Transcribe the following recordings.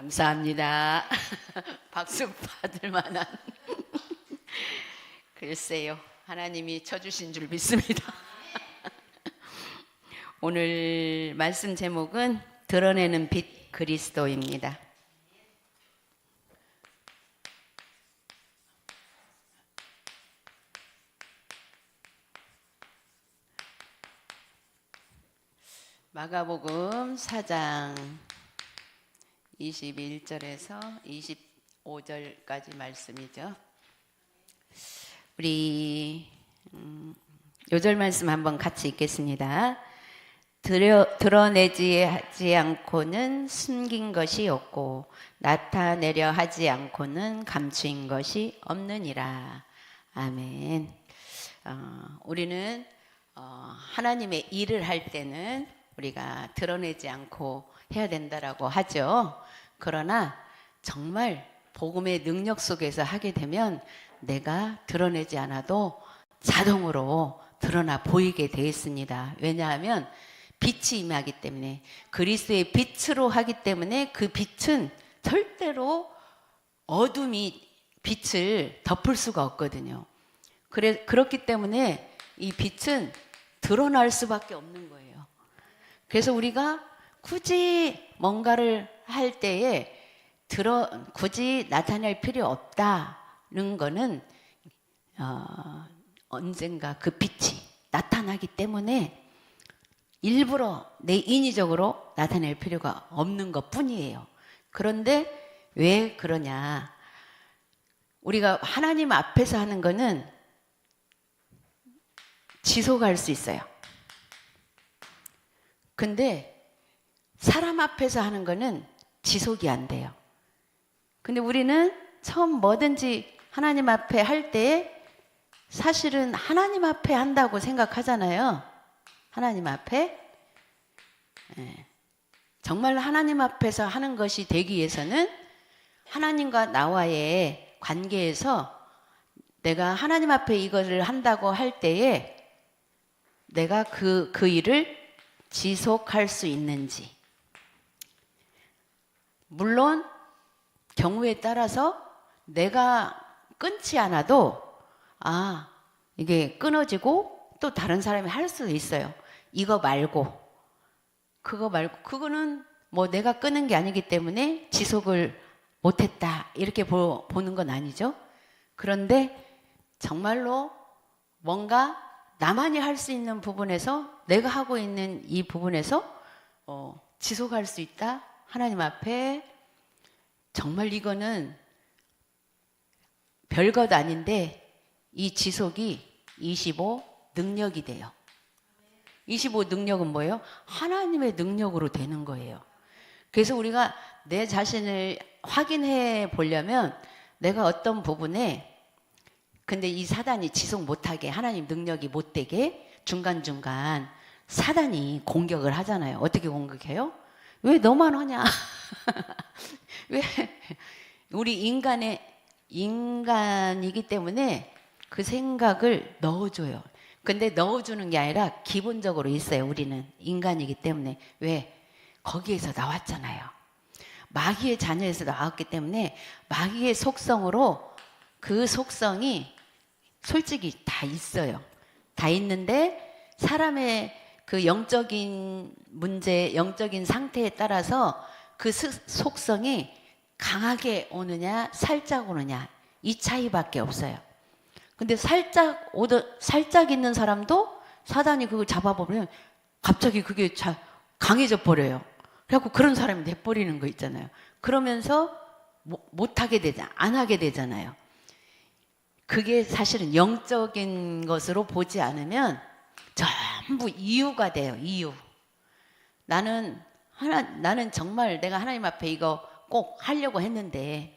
감사합니다. 박수 받을 만한. 글쎄요, 하나님이 쳐주신 줄 믿습니다. 오늘 말씀 제목은 드러내는 빛 그리스도입니다. 마가복음 4장 21절에서 25절까지 말씀이죠. 우리 요절 말씀 한번 같이 읽겠습니다. 드러내지 하지 않고는 숨긴 것이 없고 나타내려 하지 않고는 감추인 것이 없느니라. 아멘. 우리는 하나님의 일을 할 때는 우리가 드러내지 않고 해야 된다라고 하죠. 그러나 정말 복음의 능력 속에서 하게 되면 내가 드러내지 않아도 자동으로 드러나 보이게 되어 있습니다. 왜냐하면 빛이 임하기 때문에, 그리스도의 빛으로 하기 때문에 그 빛은 절대로 어둠이 빛을 덮을 수가 없거든요. 그렇기 때문에 이 빛은 드러날 수밖에 없는 거예요. 그래서 우리가 굳이 뭔가를 할 때에 굳이 나타낼 필요 없다는 거는 언젠가 그 빛이 나타나기 때문에 일부러 내 인위적으로 나타낼 필요가 없는 것 뿐이에요. 그런데 왜 그러냐? 우리가 하나님 앞에서 하는 거는 지속할 수 있어요. 근데 사람 앞에서 하는 거는 지속이 안 돼요. 근데 우리는 처음 뭐든지 하나님 앞에 할 때 사실은 하나님 앞에 한다고 생각하잖아요. 하나님 앞에. 정말 하나님 앞에서 하는 것이 되기 위해서는 하나님과 나와의 관계에서 내가 하나님 앞에 이거를 한다고 할 때에 내가 그 일을 지속할 수 있는지. 물론 경우에 따라서 내가 끊지 않아도 이게 끊어지고 또 다른 사람이 할 수도 있어요. 이거 말고 그거는 뭐 내가 끊은 게 아니기 때문에 지속을 못했다 이렇게 보는 건 아니죠. 그런데 정말로 뭔가 나만이 할 수 있는 부분에서, 내가 하고 있는 이 부분에서 지속할 수 있다. 하나님 앞에. 정말 이거는 별것 아닌데 이 지속이 25 능력이 돼요. 25 능력은 뭐예요? 하나님의 능력으로 되는 거예요. 그래서 우리가 내 자신을 확인해 보려면 내가 어떤 부분에, 근데 이 사단이 지속 못하게, 하나님 능력이 못되게 중간중간 사단이 공격을 하잖아요. 어떻게 공격해요? 왜 너만 하냐? 왜? 우리 인간이기 때문에 그 생각을 넣어줘요. 근데 넣어주는 게 아니라 기본적으로 있어요. 우리는 인간이기 때문에. 왜? 거기에서 나왔잖아요. 마귀의 자녀에서 나왔기 때문에 마귀의 속성으로, 그 속성이 솔직히 다 있어요. 다 있는데 사람의 그 영적인 문제, 영적인 상태에 따라서 그 속성이 강하게 오느냐 살짝 오느냐 이 차이밖에 없어요. 근데 살짝 있는 사람도 사단이 그걸 잡아보면 갑자기 그게 강해져 버려요. 그래갖고 그런 사람이 내버리는 거 있잖아요. 그러면서 못하게 되잖아요. 안 하게 되잖아요. 그게 사실은 영적인 것으로 보지 않으면 전부 이유가 돼요. 이유. 나는 정말 내가 하나님 앞에 이거 꼭 하려고 했는데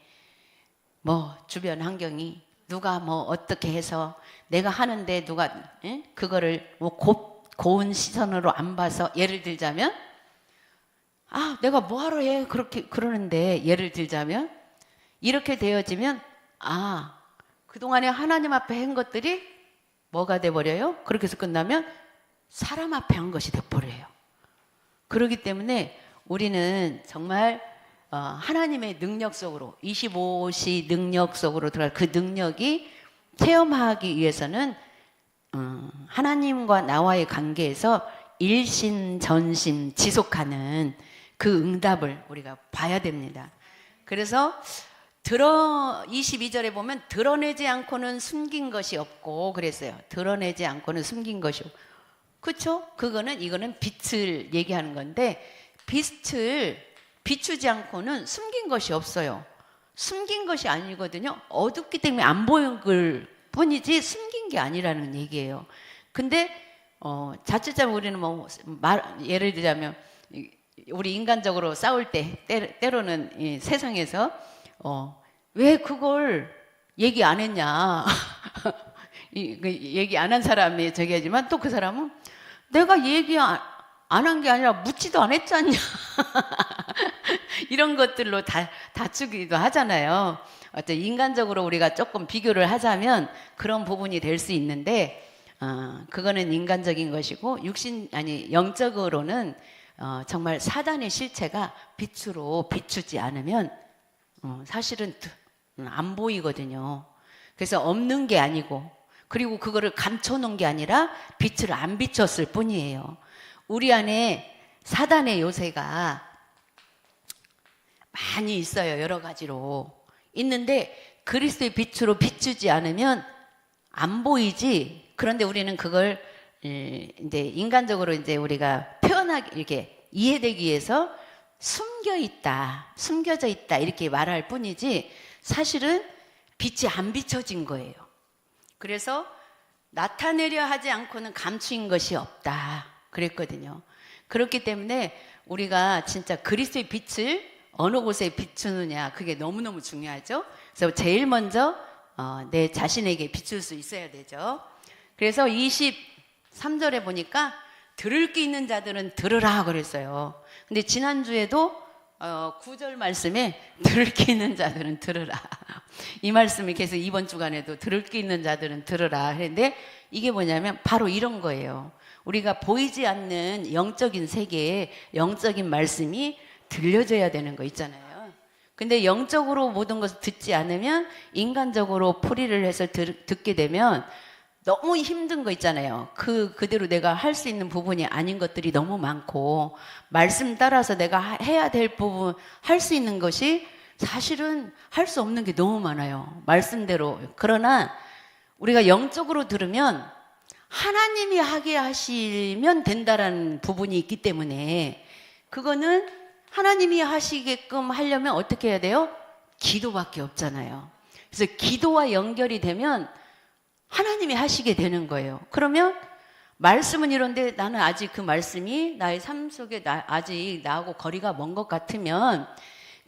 뭐 주변 환경이 누가 뭐 어떻게 해서 내가 하는데 누가 그거를 뭐 고운 시선으로 안 봐서, 예를 들자면 내가 뭐하러 해 그렇게 그러는데, 예를 들자면 이렇게 되어지면 그동안에 하나님 앞에 한 것들이 뭐가 돼버려요? 그렇게 해서 끝나면 사람 앞에 한 것이 돼버려요. 그렇기 때문에 우리는 정말 하나님의 능력 속으로 25시 능력 속으로 들어갈 그 능력이 체험하기 위해서는 하나님과 나와의 관계에서 일심 전심 지속하는 그 응답을 우리가 봐야 됩니다. 그래서 22절에 보면 드러내지 않고는 숨긴 것이 없고 그랬어요. 드러내지 않고는 숨긴 것이 없고. 그렇죠? 이거는 빛을 얘기하는 건데 빛을 비추지 않고는 숨긴 것이 없어요. 숨긴 것이 아니거든요. 어둡기 때문에 안 보이는 걸 뿐이지 숨긴 게 아니라는 얘기예요. 근데 자칫하면 우리는 예를 들자면 우리 인간적으로 싸울 때 때로는 이 세상에서 왜 그걸 얘기 안 했냐 얘기 안 한 사람이 저기 하지만 또 그 사람은 내가 얘기 안 한 게 아니라 묻지도 않았잖냐 이런 것들로 다투기도 하잖아요. 어떤 인간적으로 우리가 조금 비교를 하자면 그런 부분이 될 수 있는데 그거는 인간적인 것이고 영적으로는 정말 사단의 실체가 빛으로 비추지 않으면 사실은 안 보이거든요. 그래서 없는 게 아니고 그리고 그거를 감춰놓은 게 아니라 빛을 안 비췄을 뿐이에요. 우리 안에 사단의 요새가 많이 있어요. 여러 가지로 있는데 그리스도의 빛으로 비추지 않으면 안 보이지. 그런데 우리는 그걸 이제 인간적으로 이제 우리가 표현하기 이렇게 이해되기 위해서 숨겨져 있다 이렇게 말할 뿐이지 사실은 빛이 안 비춰진 거예요. 그래서 나타내려 하지 않고는 감추인 것이 없다 그랬거든요. 그렇기 때문에 우리가 진짜 그리스도의 빛을 어느 곳에 비추느냐 그게 너무너무 중요하죠. 그래서 제일 먼저 내 자신에게 비출 수 있어야 되죠. 그래서 23절에 보니까 들을 게 있는 자들은 들으라 그랬어요. 근데 지난주에도 9절 말씀에 들을 게 있는 자들은 들으라 이 말씀이 계속 이번 주간에도 들을 게 있는 자들은 들으라 했는데 이게 뭐냐면 바로 이런 거예요. 우리가 보이지 않는 영적인 세계에 영적인 말씀이 들려져야 되는 거 있잖아요. 근데 영적으로 모든 것을 듣지 않으면 인간적으로 풀이를 해서 듣게 되면 너무 힘든 거 있잖아요. 그대로 내가 할 수 있는 부분이 아닌 것들이 너무 많고 말씀 따라서 내가 해야 될 부분 할 수 있는 것이 사실은 할 수 없는 게 너무 많아요. 말씀대로. 그러나 우리가 영적으로 들으면 하나님이 하게 하시면 된다라는 부분이 있기 때문에 그거는 하나님이 하시게끔 하려면 어떻게 해야 돼요? 기도밖에 없잖아요. 그래서 기도와 연결이 되면 하나님이 하시게 되는 거예요. 그러면 말씀은 이런데 나는 아직 그 말씀이 나의 삶 속에 아직 나하고 거리가 먼 것 같으면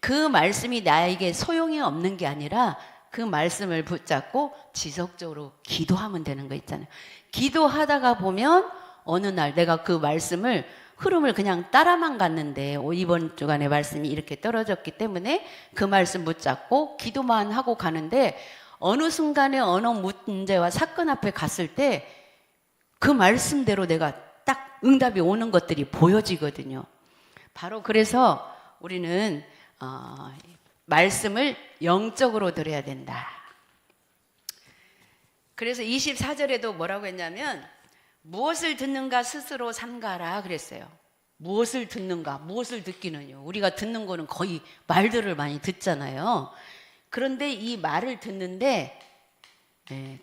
그 말씀이 나에게 소용이 없는 게 아니라 그 말씀을 붙잡고 지속적으로 기도하면 되는 거 있잖아요. 기도하다가 보면 어느 날 내가 그 말씀을 흐름을 그냥 따라만 갔는데 이번 주간의 말씀이 이렇게 떨어졌기 때문에 그 말씀 붙잡고 기도만 하고 가는데 어느 순간에 어느 문제와 사건 앞에 갔을 때 그 말씀대로 내가 딱 응답이 오는 것들이 보여지거든요. 바로 그래서 우리는 말씀을 영적으로 들어야 된다. 그래서 24절에도 뭐라고 했냐면 무엇을 듣는가 스스로 삼가라 그랬어요. 무엇을 듣는가, 무엇을 듣기는요. 우리가 듣는 거는 거의 말들을 많이 듣잖아요. 그런데 이 말을 듣는데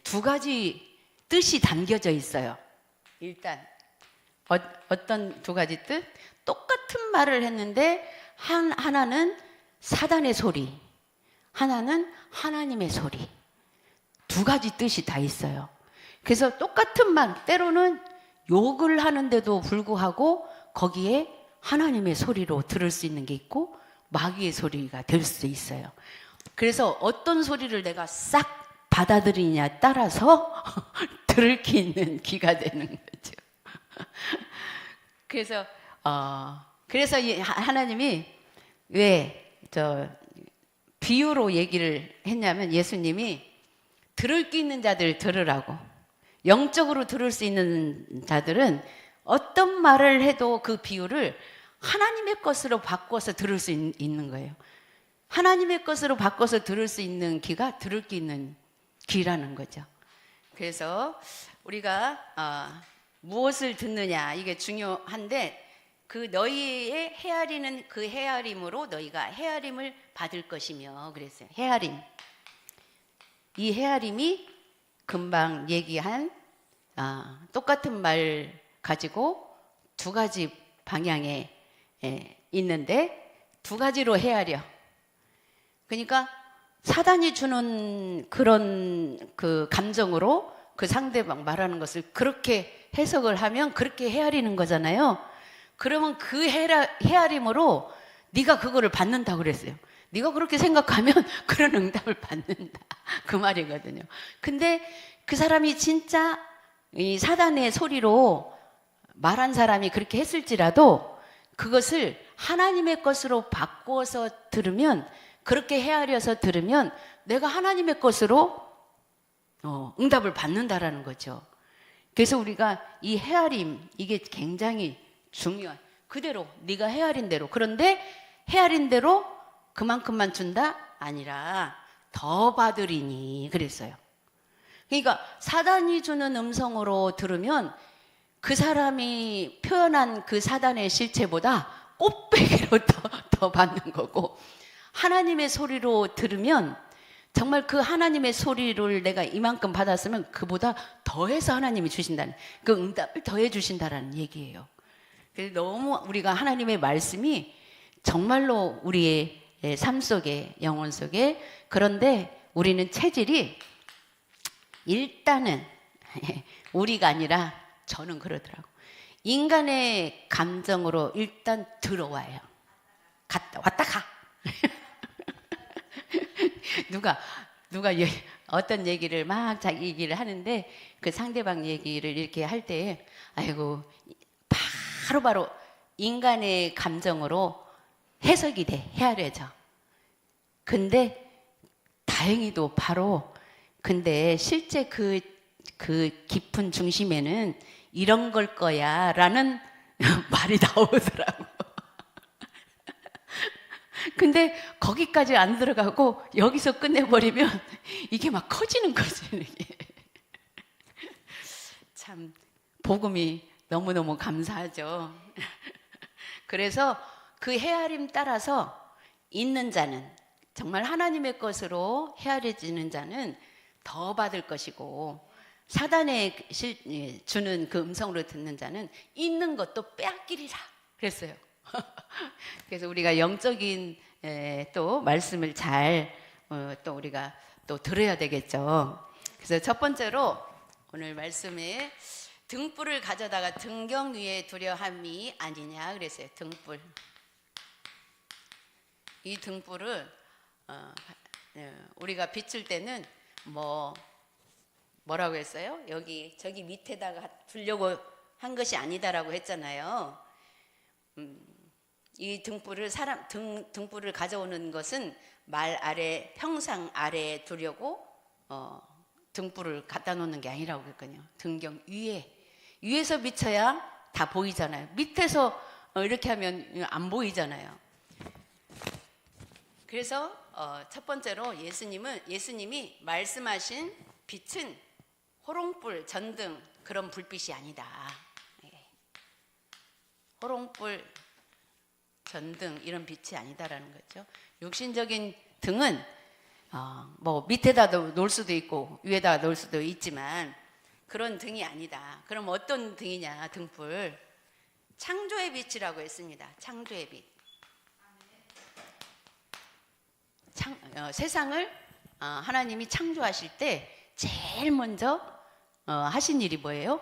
두 가지 뜻이 담겨져 있어요. 일단 어떤 두 가지 뜻? 똑같은 말을 했는데 하나는 사단의 소리, 하나는 하나님의 소리. 두 가지 뜻이 다 있어요. 그래서 똑같은 말, 때로는 욕을 하는데도 불구하고 거기에 하나님의 소리로 들을 수 있는 게 있고 마귀의 소리가 될 수도 있어요. 그래서 어떤 소리를 내가 싹 받아들이냐에 따라서 들을 게 있는 귀가 되는 거죠. 그래서 하나님이 왜 비유로 얘기를 했냐면 예수님이 들을 게 있는 자들 들으라고. 영적으로 들을 수 있는 자들은 어떤 말을 해도 그 비유를 하나님의 것으로 바꿔서 들을 수 있는 거예요. 하나님의 것으로 바꿔서 들을 수 있는 귀가 들을 수 있는 귀라는 거죠. 그래서 우리가 무엇을 듣느냐 이게 중요한데, 그 너희의 헤아리는 그 헤아림으로 너희가 헤아림을 받을 것이며 그랬어요. 헤아림. 이 헤아림이 금방 얘기한 똑같은 말 가지고 두 가지 방향에 있는데 두 가지로 헤아려. 그러니까 사단이 주는 그런 그 감정으로 그 상대방 말하는 것을 그렇게 해석을 하면 그렇게 헤아리는 거잖아요. 그러면 그 헤아림으로 네가 그거를 받는다고 그랬어요. 네가 그렇게 생각하면 그런 응답을 받는다, 그 말이거든요. 근데 그 사람이 진짜 이 사단의 소리로 말한 사람이 그렇게 했을지라도 그것을 하나님의 것으로 바꿔서 들으면, 그렇게 헤아려서 들으면 내가 하나님의 것으로 응답을 받는다라는 거죠. 그래서 우리가 이 헤아림, 이게 굉장히 중요한, 그대로 네가 헤아린 대로, 그런데 헤아린 대로 그만큼만 준다? 아니라 더 받으리니 그랬어요. 그러니까 사단이 주는 음성으로 들으면 그 사람이 표현한 그 사단의 실체보다 꽃배기로 더 받는 거고, 하나님의 소리로 들으면 정말 그 하나님의 소리를 내가 이만큼 받았으면 그보다 더해서 하나님이 주신다는, 그 응답을 더해 주신다라는 얘기예요. 그래서 너무 우리가 하나님의 말씀이 정말로 우리의 삶 속에, 영혼 속에, 그런데 우리는 체질이 일단은 우리가 아니라, 저는 그러더라고, 인간의 감정으로 일단 들어와요. 갔다 왔다 가. 누가 어떤 얘기를 막 자기 얘기를 하는데 그 상대방 얘기를 이렇게 할 때 아이고 바로 인간의 감정으로 해석이 돼, 헤아려져. 근데 다행히도 바로, 근데 실제 그 깊은 중심에는 이런 걸 거야 라는 말이 나오더라고. 근데 거기까지 안 들어가고 여기서 끝내버리면 이게 막 커지는 거지. 참 복음이 너무너무 감사하죠. 그래서 그 헤아림 따라서 있는 자는, 정말 하나님의 것으로 헤아려지는 자는 더 받을 것이고, 사단에 주는 그 음성으로 듣는 자는 있는 것도 빼앗기리라 그랬어요. 그래서 우리가 영적인 또 말씀을 잘 또 우리가 또 들어야 되겠죠. 그래서 첫 번째로 오늘 말씀에 등불을 가져다가 등경 위에 두려 함이 아니냐 그랬어요. 등불. 이 등불을 우리가 비출 때는 뭐라고 했어요? 저기 밑에다가 두려고 한 것이 아니다라고 했잖아요. 이 등불을 가져오는 것은 말 아래, 형상 아래에 두려고 등불을 갖다 놓는 게 아니라고 했거든요. 등경 위에서 비춰야 다 보이잖아요. 밑에서 이렇게 하면 안 보이잖아요. 그래서 첫 번째로 예수님이 말씀하신 빛은 호롱불, 전등 그런 불빛이 아니다. 호롱불, 전등 이런 빛이 아니다라는 거죠. 육신적인 등은 밑에다 놓을 수도 있고 위에다 놓을 수도 있지만 그런 등이 아니다. 그럼 어떤 등이냐? 등불. 창조의 빛이라고 했습니다. 창조의 빛. 세상을 하나님이 창조하실 때 제일 먼저 하신 일이 뭐예요?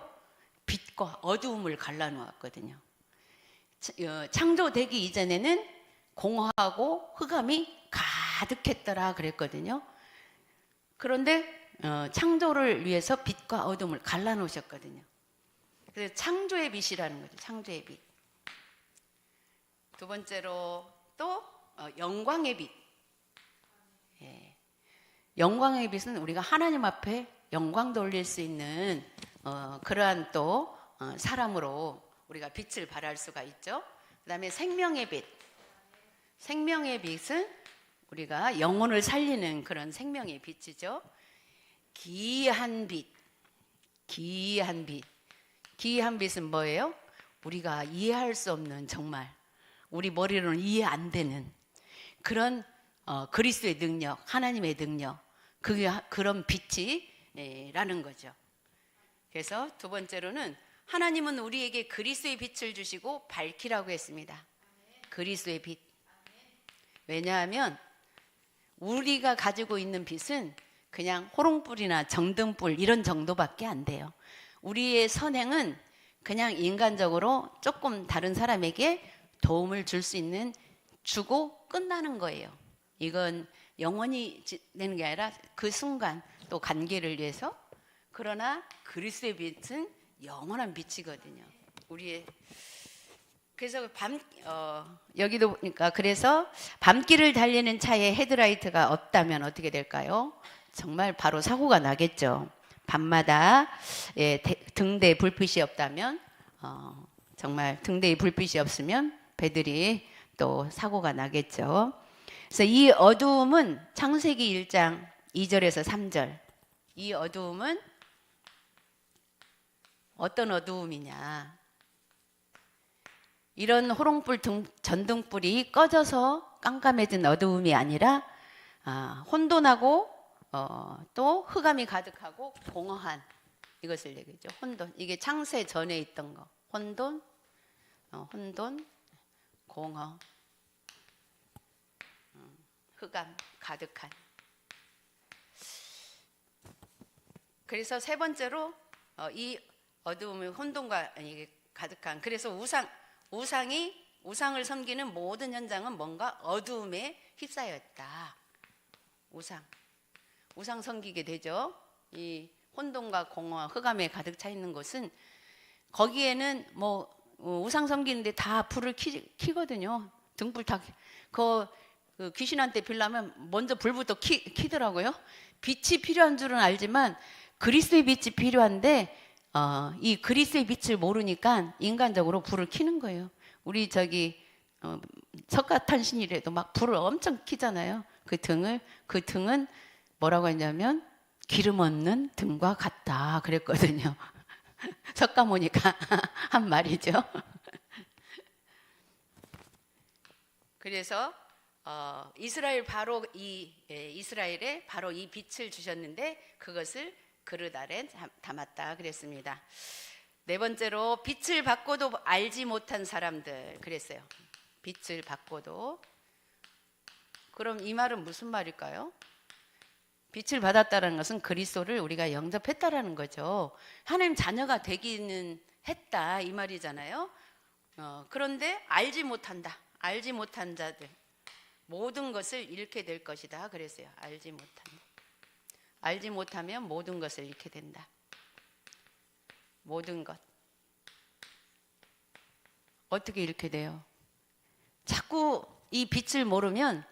빛과 어두움을 갈라놓았거든요. 창조되기 이전에는 공허하고 흑암이 가득했더라 그랬거든요. 그런데 창조를 위해서 빛과 어둠을 갈라놓으셨거든요. 그래서 창조의 빛이라는 거죠. 창조의 빛. 두 번째로 또 영광의 빛. 영광의 빛은 우리가 하나님 앞에 영광 돌릴 수 있는 그러한 또 사람으로 우리가 빛을 발할 수가 있죠. 그 다음에 생명의 빛. 생명의 빛은 우리가 영혼을 살리는 그런 생명의 빛이죠. 기이한 빛, 기이한 빛. 기이한 빛은 뭐예요? 우리가 이해할 수 없는, 정말 우리 머리로는 이해 안 되는 그런 그리스도의 능력, 하나님의 능력, 그런 빛이라는 거죠. 그래서 두 번째로는 하나님은 우리에게 그리스도의 빛을 주시고 밝히라고 했습니다. 그리스도의 빛. 왜냐하면 우리가 가지고 있는 빛은 그냥 호롱불이나 정등불 이런 정도밖에 안 돼요. 우리의 선행은 그냥 인간적으로 조금 다른 사람에게 도움을 줄 수 있는, 주고 끝나는 거예요. 이건 영원히 되는 게 아니라 그 순간 또 관계를 위해서. 그러나 그리스도의 빛은 영원한 빛이거든요. 우리의. 그래서 여기도 보니까, 그래서 밤길을 달리는 차에 헤드라이트가 없다면 어떻게 될까요? 정말 바로 사고가 나겠죠. 밤마다 등대에 불빛이 없다면, 정말 등대에 불빛이 없으면 배들이 또 사고가 나겠죠. 그래서 이 어두움은 창세기 1장 2절에서 3절. 이 어두움은 어떤 어두움이냐? 이런 호롱불 전등불이 꺼져서 깜깜해진 어두움이 아니라 혼돈하고 또 흑암이 가득하고 공허한, 이것을 얘기죠. 혼돈. 이게 창세 전에 있던 거. 혼돈, 공허, 흑암 가득한. 그래서 세 번째로 이 어두움의 혼돈과 가득한. 그래서 우상을 섬기는 모든 현장은 뭔가 어두움에 휩싸였다. 우상 섬기게 되죠. 이 혼돈과 공허와 흑암에 가득 차 있는 곳은, 거기에는 뭐 우상 섬기는데 다 불을 켜거든요. 등불 다. 그 귀신한테 빌려면 먼저 불부터 켜더라고요. 빛이 필요한 줄은 알지만 그리스도의 빛이 필요한데 이 그리스도의 빛을 모르니까 인간적으로 불을 켜는 거예요. 우리 석가탄신일에도 막 불을 엄청 켜잖아요. 그 등은 뭐라고 했냐면 기름 없는 등과 같다 그랬거든요. 석가모니가 한 말이죠. 그래서 이스라엘에 바로 이 빛을 주셨는데 그것을 그릇 아래 담았다 그랬습니다. 네 번째로 빛을 받고도 알지 못한 사람들 그랬어요. 빛을 받고도. 그럼 이 말은 무슨 말일까요? 빛을 받았다는 것은 그리스도를 우리가 영접했다라는 거죠. 하나님 자녀가 되기는 했다 이 말이잖아요. 그런데 알지 못한 자들 모든 것을 잃게 될 것이다 그랬어요. 알지 못하면 모든 것을 잃게 된다. 모든 것. 어떻게 잃게 돼요? 자꾸 이 빛을 모르면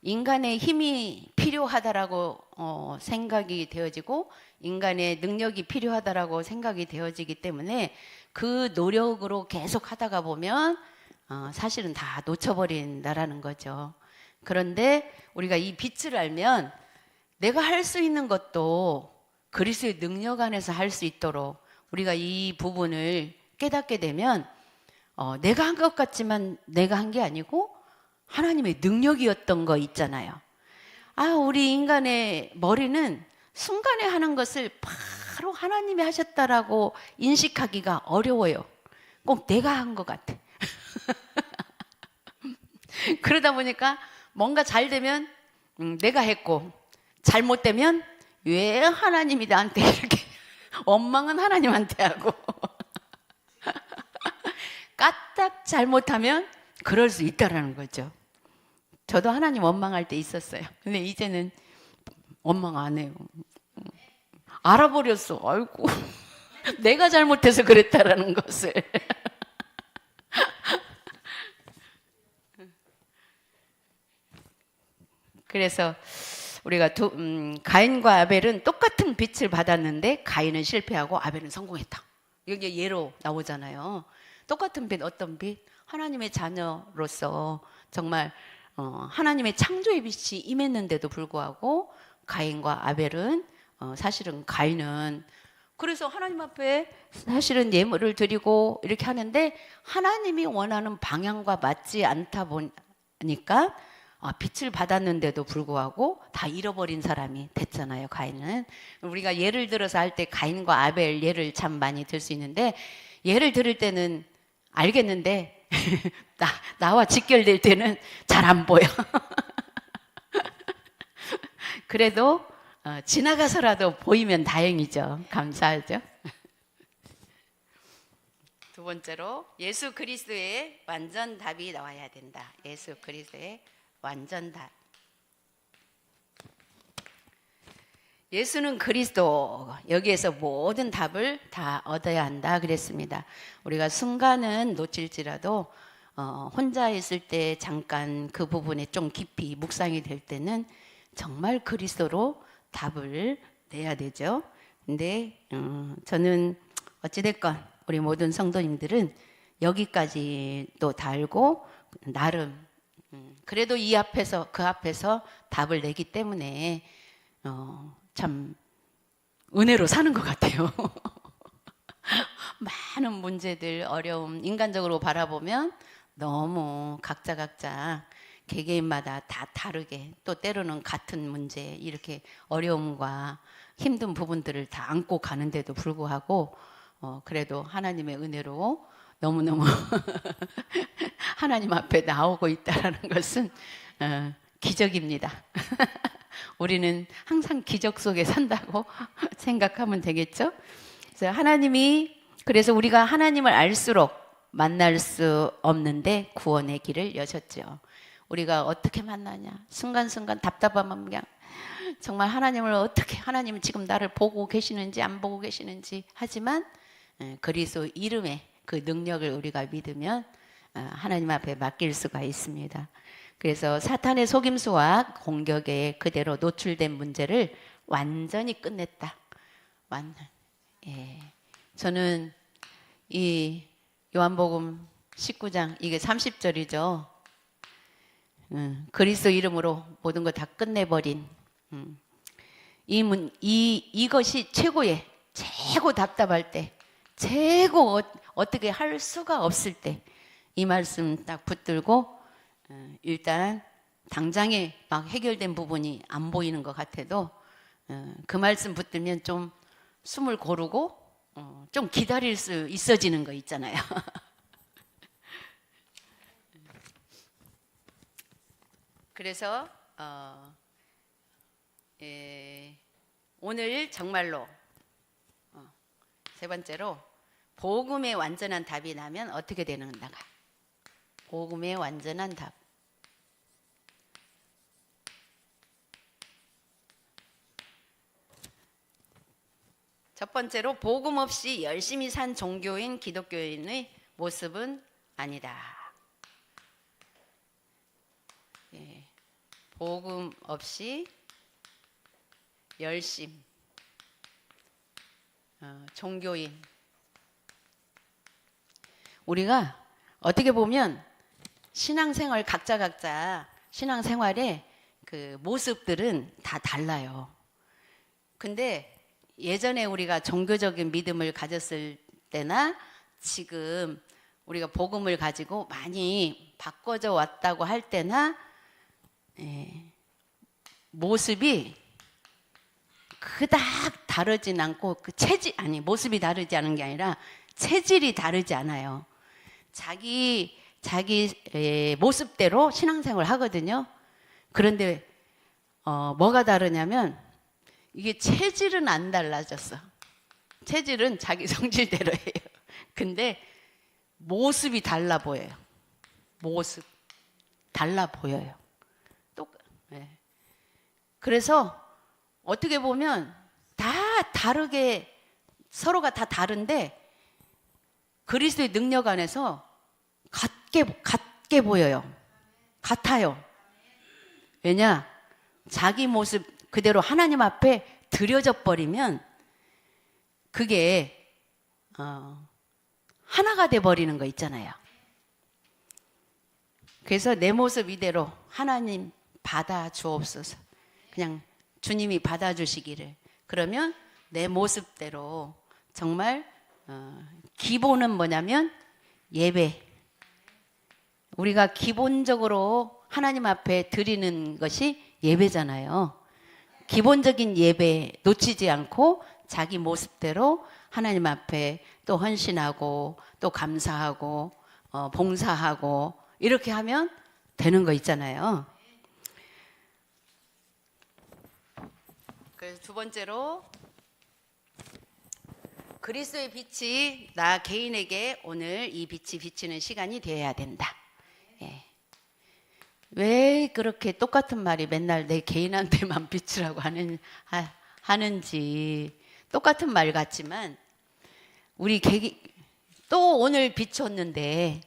인간의 힘이 필요하다라고 생각이 되어지고 인간의 능력이 필요하다라고 생각이 되어지기 때문에 그 노력으로 계속 하다가 보면 사실은 다 놓쳐버린다라는 거죠. 그런데 우리가 이 빛을 알면 내가 할 수 있는 것도 그리스도의 능력 안에서 할 수 있도록 우리가 이 부분을 깨닫게 되면 내가 한 것 같지만 내가 한 게 아니고 하나님의 능력이었던 거 있잖아요. 우리 인간의 머리는 순간에 하는 것을 바로 하나님이 하셨다라고 인식하기가 어려워요. 꼭 내가 한 것 같아. 그러다 보니까 뭔가 잘 되면 내가 했고 잘못되면 왜 하나님이 나한테 이렇게 원망은 하나님한테 하고 까딱 잘못하면 그럴 수 있다라는 거죠. 저도 하나님 원망할 때 있었어요. 근데 이제는 원망 안 해요. 알아버렸어. 아이고 내가 잘못해서 그랬다라는 것을. 그래서 우리가 가인과 아벨은 똑같은 빛을 받았는데 가인은 실패하고 아벨은 성공했다. 이게 예로 나오잖아요. 똑같은 빛, 어떤 빛? 하나님의 자녀로서 정말 하나님의 창조의 빛이 임했는데도 불구하고 가인과 아벨은 사실은 가인은 그래서 하나님 앞에 사실은 예물을 드리고 이렇게 하는데 하나님이 원하는 방향과 맞지 않다 보니까 빛을 받았는데도 불구하고 다 잃어버린 사람이 됐잖아요. 가인은. 우리가 예를 들어서 할 때 가인과 아벨 예를 참 많이 들 수 있는데 예를 들을 때는 알겠는데 나와 직결될 때는 잘 안 보여. 그래도 지나가서라도 보이면 다행이죠. 감사하죠. 두 번째로 예수 그리스도의 완전 답이 나와야 된다. 예수 그리스도의 완전 답. 예수는 그리스도. 여기에서 모든 답을 다 얻어야 한다 그랬습니다. 우리가 순간은 놓칠지라도 혼자 있을 때 잠깐 그 부분에 좀 깊이 묵상이 될 때는 정말 그리스도로 답을 내야 되죠. 근데 저는 어찌됐건 우리 모든 성도님들은 여기까지 또 다 알고 나름 그래도 이 앞에서 그 앞에서 답을 내기 때문에 참 은혜로 사는 것 같아요. 많은 문제들, 어려움, 인간적으로 바라보면 너무 각자 개개인마다 다 다르게 또 때로는 같은 문제 이렇게 어려움과 힘든 부분들을 다 안고 가는데도 불구하고 그래도 하나님의 은혜로 너무너무 하나님 앞에 나오고 있다는 것은 기적입니다. 우리는 항상 기적 속에 산다고 생각하면 되겠죠? 그래서 그래서 우리가 하나님을 알수록 만날 수 없는데 구원의 길을 여셨죠. 우리가 어떻게 만나냐? 순간순간 답답하면 그냥 정말 하나님은 지금 나를 보고 계시는지 안 보고 계시는지 하지만 그리스도 이름의 그 능력을 우리가 믿으면 하나님 앞에 맡길 수가 있습니다. 그래서 사탄의 속임수와 공격에 그대로 노출된 문제를 완전히 끝냈다. 저는 이 요한복음 19장 이게 30절이죠. 그리스도 이름으로 모든 걸 다 끝내버린 이것이 최고 답답할 때, 최고 어떻게 할 수가 없을 때 이 말씀 딱 붙들고 일단 당장에 막 해결된 부분이 안 보이는 것 같아도 그 말씀 붙들면 좀 숨을 고르고 좀 기다릴 수 있어지는 거 있잖아요. 그래서 오늘 정말로 세 번째로 복음의 완전한 답이 나면 어떻게 되는가? 복음의 완전한 답. 첫 번째로 복음 없이 열심히 산 종교인 기독교인의 모습은 아니다. 복음 없이 열심 종교인 우리가 어떻게 보면 신앙생활 각자 신앙생활의 그 모습들은 다 달라요. 근데 예전에 우리가 종교적인 믿음을 가졌을 때나 지금 우리가 복음을 가지고 많이 바꿔져 왔다고 할 때나 모습이 그닥 다르진 않고 모습이 다르지 않은 게 아니라 체질이 다르지 않아요. 자기 모습대로 신앙생활을 하거든요. 그런데 뭐가 다르냐면 이게 체질은 안 달라졌어. 체질은 자기 성질대로 해요. 근데 모습이 달라 보여요. 모습 달라 보여요. 그래서 어떻게 보면 다 다르게 서로가 다 다른데 그리스도의 능력 안에서 같게 보여요. 같아요. 왜냐? 자기 모습 그대로 하나님 앞에 드려져 버리면 그게 하나가 돼 버리는 거 있잖아요. 그래서 내 모습 이대로 하나님 받아 주옵소서. 그냥 주님이 받아 주시기를. 그러면 내 모습대로 정말 기본은 뭐냐면 예배. 우리가 기본적으로 하나님 앞에 드리는 것이 예배잖아요. 기본적인 예배 놓치지 않고 자기 모습대로 하나님 앞에 또 헌신하고 또 감사하고 봉사하고 이렇게 하면 되는 거 있잖아요. 그래서 두 번째로 그리스도의 빛이 나 개인에게 오늘 이 빛이 비치는 시간이 되어야 된다. 예. 왜 그렇게 똑같은 말이 맨날 내 개인한테만 비추라고 하는지 똑같은 말 같지만 우리 또 오늘 비췄는데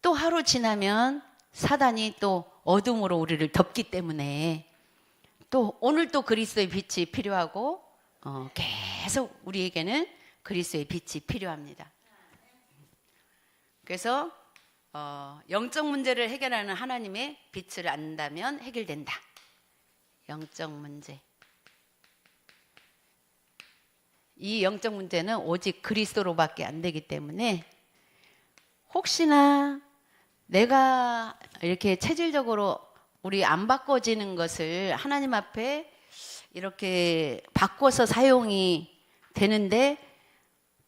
또 하루 지나면 사단이 또 어둠으로 우리를 덮기 때문에 또 오늘 또 그리스도의 빛이 필요하고 계속 우리에게는 그리스도의 빛이 필요합니다. 그래서 영적 문제를 해결하는 하나님의 빛을 안다면 해결된다. 영적 문제. 이 영적 문제는 오직 그리스도로밖에 안 되기 때문에 혹시나 내가 이렇게 체질적으로 우리 안 바꿔지는 것을 하나님 앞에 이렇게 바꿔서 사용이 되는데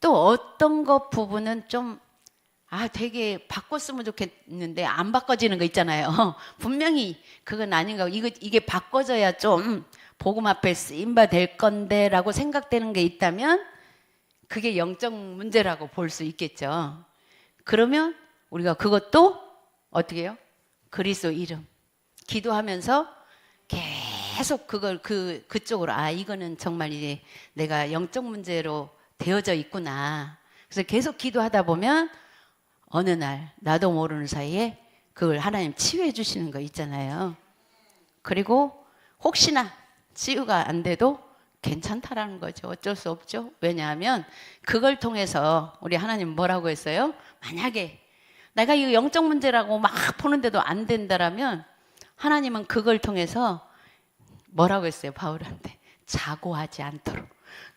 또 어떤 것 부분은 좀 되게 바꿨으면 좋겠는데 안 바꿔지는 거 있잖아요. 분명히 그건 아닌가. 이게 바꿔져야 좀 복음 앞에 쓰임바 될 건데 라고 생각되는 게 있다면 그게 영적 문제라고 볼 수 있겠죠. 그러면 우리가 그것도 어떻게 해요? 그리스도 이름 기도하면서 계속 그걸 그쪽으로 이거는 정말 이제 내가 영적 문제로 되어져 있구나. 그래서 계속 기도하다 보면 어느 날 나도 모르는 사이에 그걸 하나님 치유해 주시는 거 있잖아요. 그리고 혹시나 치유가 안 돼도 괜찮다라는 거죠. 어쩔 수 없죠. 왜냐하면 그걸 통해서 우리 하나님 뭐라고 했어요? 만약에 내가 이 영적 문제라고 막 보는데도 안 된다라면 하나님은 그걸 통해서 뭐라고 했어요? 바울한테 자고하지 않도록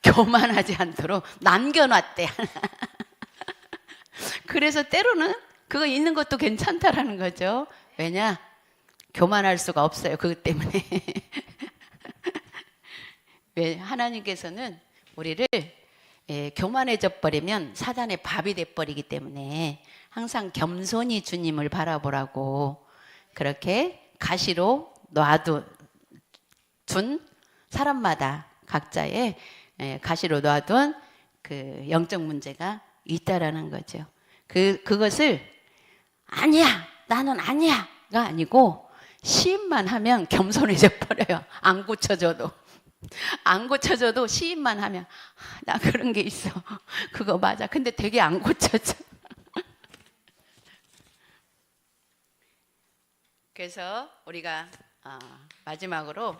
교만하지 않도록 남겨놨대. 그래서 때로는 그거 있는 것도 괜찮다라는 거죠. 왜냐? 교만할 수가 없어요. 그것 때문에. 왜 하나님께서는 우리를 교만해져 버리면 사단의 밥이 돼 버리기 때문에 항상 겸손히 주님을 바라보라고 그렇게 가시로 놔둔 사람마다 각자의 가시로 놔둔 그 영적 문제가 있다라는 거죠. 그것을 아니야, 나는 아니야가 아니고 시인만 하면 겸손해져 버려요. 안 고쳐져도 시인만 하면 나 그런 게 있어. 그거 맞아. 근데 되게 안 고쳐져. 그래서 우리가 마지막으로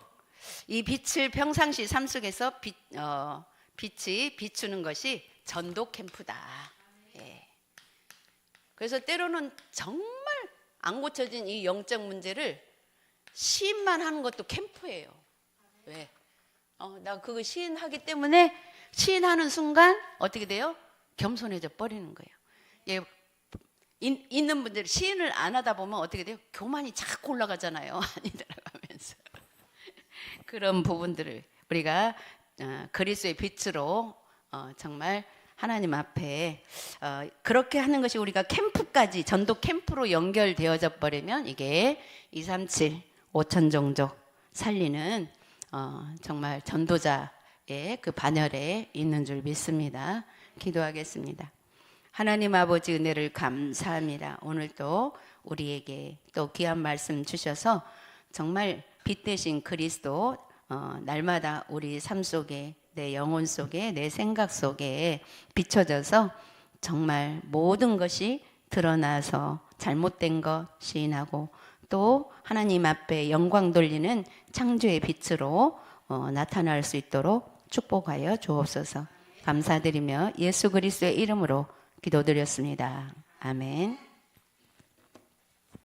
이 빛을 평상시 삶 속에서 빛이 비추는 것이 전도 캠프다. 예. 그래서 때로는 정말 안 고쳐진 이 영적 문제를 시인만 하는 것도 캠프예요. 왜? 나 그거 시인하기 때문에 시인하는 순간 어떻게 돼요? 겸손해져 버리는 거예요. 예, 있는 분들 시인을 안 하다 보면 어떻게 돼요? 교만이 자꾸 올라가잖아요. 아니 들어가면서 그런 부분들을 우리가 그리스도의 빛으로 정말 하나님 앞에 그렇게 하는 것이 우리가 캠프까지 전도 캠프로 연결되어져 버리면 이게 237 5천 종족 살리는 정말 전도자의 그 반열에 있는 줄 믿습니다. 기도하겠습니다. 하나님 아버지 은혜를 감사합니다. 오늘도 우리에게 또 귀한 말씀 주셔서 정말 빛 대신 그리스도 날마다 우리 삶 속에 내 영혼 속에 내 생각 속에 비춰져서 정말 모든 것이 드러나서 잘못된 것 시인하고 또 하나님 앞에 영광 돌리는 창조의 빛으로 나타날 수 있도록 축복하여 주옵소서. 감사드리며 예수 그리스도의 이름으로 기도드렸습니다. 아멘.